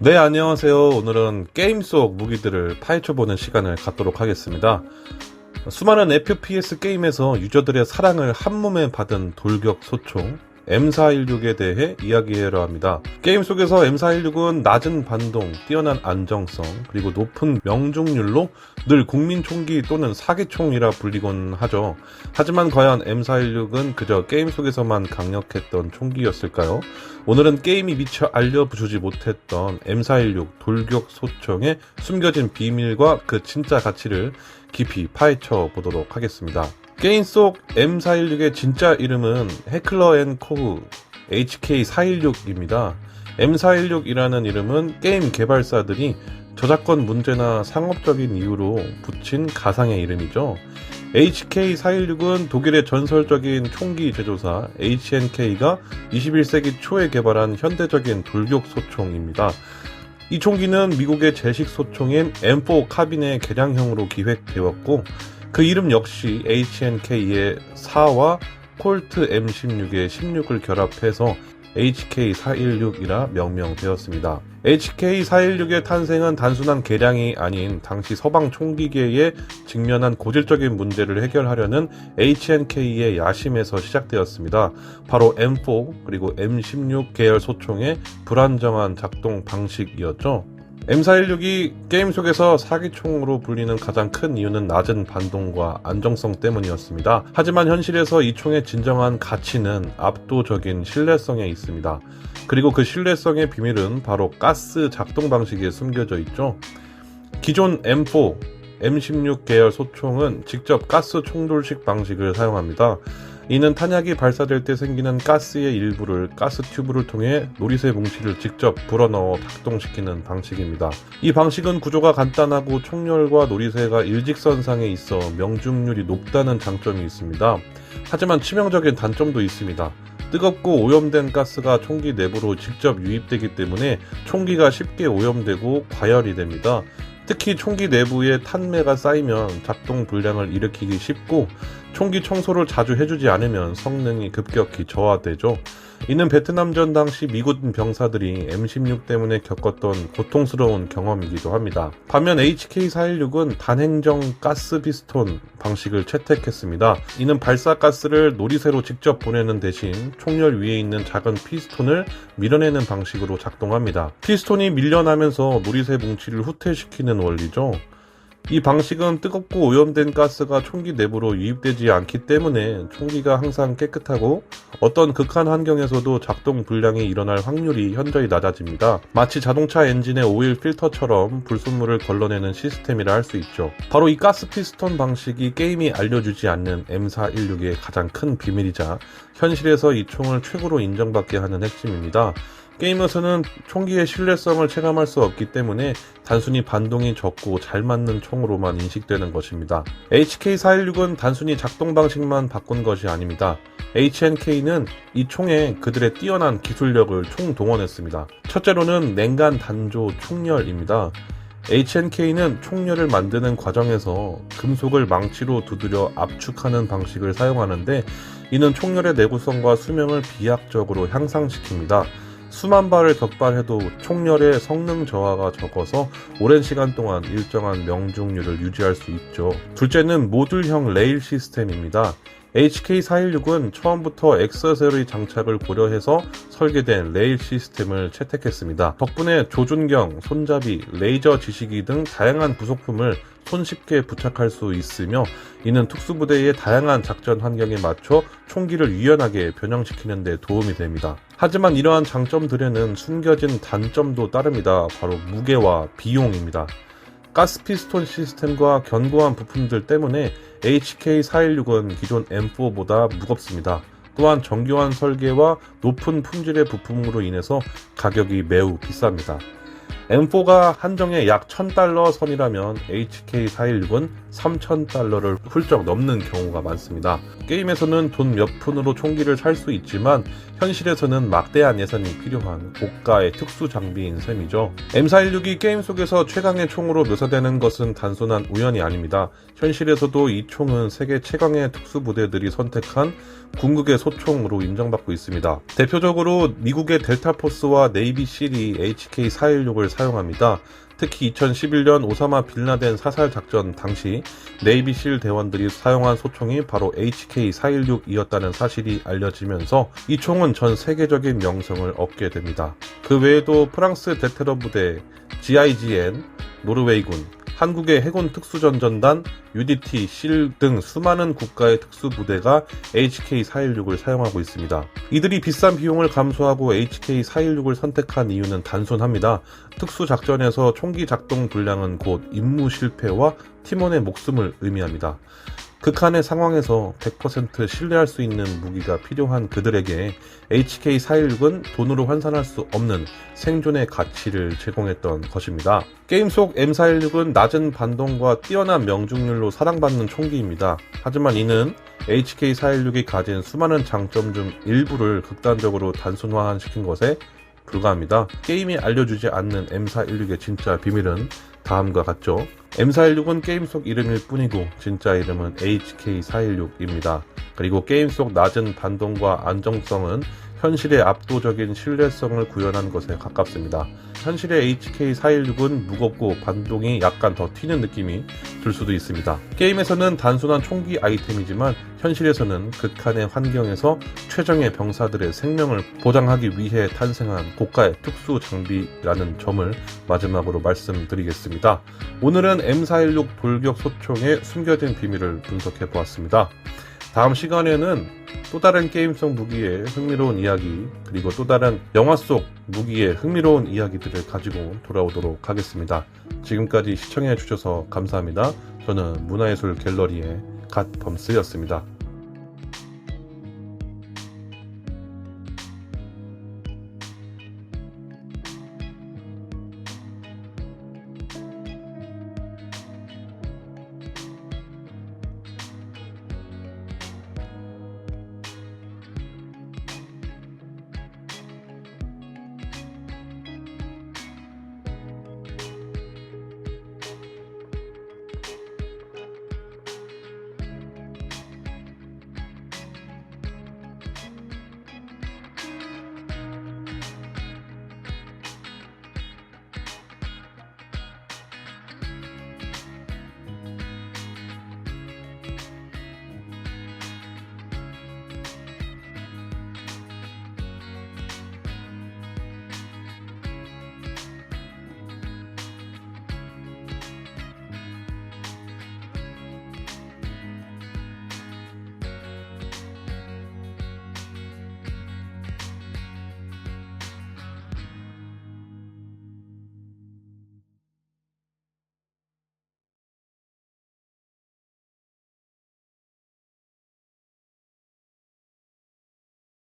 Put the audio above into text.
네, 안녕하세요. 오늘은 게임 속 무기들을 파헤쳐보는 시간을 갖도록 하겠습니다. 수많은 FPS 게임에서 유저들의 사랑을 한몸에 받은 돌격 소총 M416에 대해 이야기하려 합니다. 게임 속에서 M416은 낮은 반동, 뛰어난 안정성, 그리고 높은 명중률로 늘 국민 총기 또는 사기총이라 불리곤 하죠. 하지만 과연 M416은 그저 게임 속에서만 강력했던 총기였을까요? 오늘은 게임이 미처 알려주지 못했던 M416 돌격 소총의 숨겨진 비밀과 그 진짜 가치를 깊이 파헤쳐 보도록 하겠습니다. 게임 속 M416의 진짜 이름은 헤클러 앤 코흐 HK416입니다. M416이라는 이름은 게임 개발사들이 저작권 문제나 상업적인 이유로 붙인 가상의 이름이죠. HK416은 독일의 전설적인 총기 제조사 HNK가 21세기 초에 개발한 현대적인 돌격 소총입니다. 이 총기는 미국의 제식 소총인 M4 카빈의 개량형으로 기획되었고 그 이름 역시 HNK의 4와 콜트 M16의 16을 결합해서 HK416이라 명명되었습니다. HK416의 탄생은 단순한 개량이 아닌 당시 서방 총기계에 직면한 고질적인 문제를 해결하려는 HNK의 야심에서 시작되었습니다. 바로 M4 그리고 M16 계열 소총의 불안정한 작동 방식이었죠. M416이 게임 속에서 사기총으로 불리는 가장 큰 이유는 낮은 반동과 안정성 때문이었습니다. 하지만 현실에서 이 총의 진정한 가치는 압도적인 신뢰성에 있습니다. 그리고 그 신뢰성의 비밀은 바로 가스 작동 방식에 숨겨져 있죠. 기존 M4, M16 계열 소총은 직접 가스 충돌식 방식을 사용합니다. 이는 탄약이 발사될 때 생기는 가스의 일부를 가스 튜브를 통해 노리쇠 뭉치를 직접 불어넣어 작동시키는 방식입니다. 이 방식은 구조가 간단하고 총열과 노리쇠가 일직선상에 있어 명중률이 높다는 장점이 있습니다. 하지만 치명적인 단점도 있습니다. 뜨겁고 오염된 가스가 총기 내부로 직접 유입되기 때문에 총기가 쉽게 오염되고 과열이 됩니다. 특히 총기 내부에 탄매가 쌓이면 작동 불량을 일으키기 쉽고 총기 청소를 자주 해주지 않으면 성능이 급격히 저하되죠. 이는 베트남전 당시 미군 병사들이 M16 때문에 겪었던 고통스러운 경험이기도 합니다. 반면 HK416은 단행정 가스 피스톤 방식을 채택했습니다. 이는 발사 가스를 노리쇠로 직접 보내는 대신 총열 위에 있는 작은 피스톤을 밀어내는 방식으로 작동합니다. 피스톤이 밀려나면서 노리쇠 뭉치를 후퇴시키는 원리죠. 이 방식은 뜨겁고 오염된 가스가 총기 내부로 유입되지 않기 때문에 총기가 항상 깨끗하고 어떤 극한 환경에서도 작동 불량이 일어날 확률이 현저히 낮아집니다. 마치 자동차 엔진의 오일 필터처럼 불순물을 걸러내는 시스템이라 할 수 있죠. 바로 이 가스 피스톤 방식이 게임이 알려주지 않는 M416의 가장 큰 비밀이자 현실에서 이 총을 최고로 인정받게 하는 핵심입니다. 게임에서는 총기의 신뢰성을 체감할 수 없기 때문에 단순히 반동이 적고 잘 맞는 총으로만 인식되는 것입니다. HK416은 단순히 작동 방식만 바꾼 것이 아닙니다. HNK는 이 총에 그들의 뛰어난 기술력을 총동원했습니다. 첫째로는 냉간 단조 총열입니다. HNK는 총열을 만드는 과정에서 금속을 망치로 두드려 압축하는 방식을 사용하는데 이는 총열의 내구성과 수명을 비약적으로 향상시킵니다. 수만 발을 격발해도 총열의 성능 저하가 적어서 오랜 시간 동안 일정한 명중률을 유지할 수 있죠. 둘째는 모듈형 레일 시스템입니다. HK416은 처음부터 액세서리 장착을 고려해서 설계된 레일 시스템을 채택했습니다. 덕분에 조준경, 손잡이, 레이저 지시기 등 다양한 부속품을 손쉽게 부착할 수 있으며 이는 특수부대의 다양한 작전 환경에 맞춰 총기를 유연하게 변형시키는 데 도움이 됩니다. 하지만 이러한 장점들에는 숨겨진 단점도 따릅니다. 바로 무게와 비용입니다. 가스 피스톤 시스템과 견고한 부품들 때문에 HK416은 기존 M4보다 무겁습니다. 또한 정교한 설계와 높은 품질의 부품으로 인해서 가격이 매우 비쌉니다. M4가 한정에 약 $1,000 선이라면 HK416은 $3,000를 훌쩍 넘는 경우가 많습니다. 게임에서는 돈 몇 푼으로 총기를 살 수 있지만 현실에서는 막대한 예산이 필요한 고가의 특수 장비인 셈이죠. M416이 게임 속에서 최강의 총으로 묘사되는 것은 단순한 우연이 아닙니다. 현실에서도 이 총은 세계 최강의 특수부대들이 선택한 궁극의 소총으로 인정받고 있습니다. 대표적으로 미국의 델타포스와 네이비실이 HK416을 사용합니다. 특히 2011년 오사마 빌라덴 사살 작전 당시 네이비실 대원들이 사용한 소총이 바로 HK416이었다는 사실이 알려지면서 이 총은 전 세계적인 명성을 얻게 됩니다. 그 외에도 프랑스 대테러 부대, GIGN, 노르웨이군, 한국의 해군 특수전전단, UDT, 실 등 수많은 국가의 특수부대가 HK416을 사용하고 있습니다. 이들이 비싼 비용을 감수하고 HK416을 선택한 이유는 단순합니다. 특수작전에서 총기 작동 불량은 곧 임무 실패와 팀원의 목숨을 의미합니다. 극한의 상황에서 100% 신뢰할 수 있는 무기가 필요한 그들에게 HK416은 돈으로 환산할 수 없는 생존의 가치를 제공했던 것입니다. 게임 속 M416은 낮은 반동과 뛰어난 명중률로 사랑받는 총기입니다. 하지만 이는 HK416이 가진 수많은 장점 중 일부를 극단적으로 단순화시킨 것에 불과합니다. 게임이 알려주지 않는 M416의 진짜 비밀은 다음과 같죠. M416은 게임 속 이름일 뿐이고 진짜 이름은 HK416입니다. 그리고 게임 속 낮은 반동과 안정성은 현실의 압도적인 신뢰성을 구현한 것에 가깝습니다. 현실의 HK416은 무겁고 반동이 약간 더 튀는 느낌이 들 수도 있습니다. 게임에서는 단순한 총기 아이템이지만 현실에서는 극한의 환경에서 최정예 병사들의 생명을 보장하기 위해 탄생한 고가의 특수 장비라는 점을 마지막으로 말씀드리겠습니다. 오늘은 M416 돌격 소총의 숨겨진 비밀을 분석해 보았습니다. 다음 시간에는 또 다른 게임 속 무기의 흥미로운 이야기, 그리고 또 다른 영화 속 무기의 흥미로운 이야기들을 가지고 돌아오도록 하겠습니다. 지금까지 시청해 주셔서 감사합니다. 저는 문화예술 갤러리의 갓범스였습니다.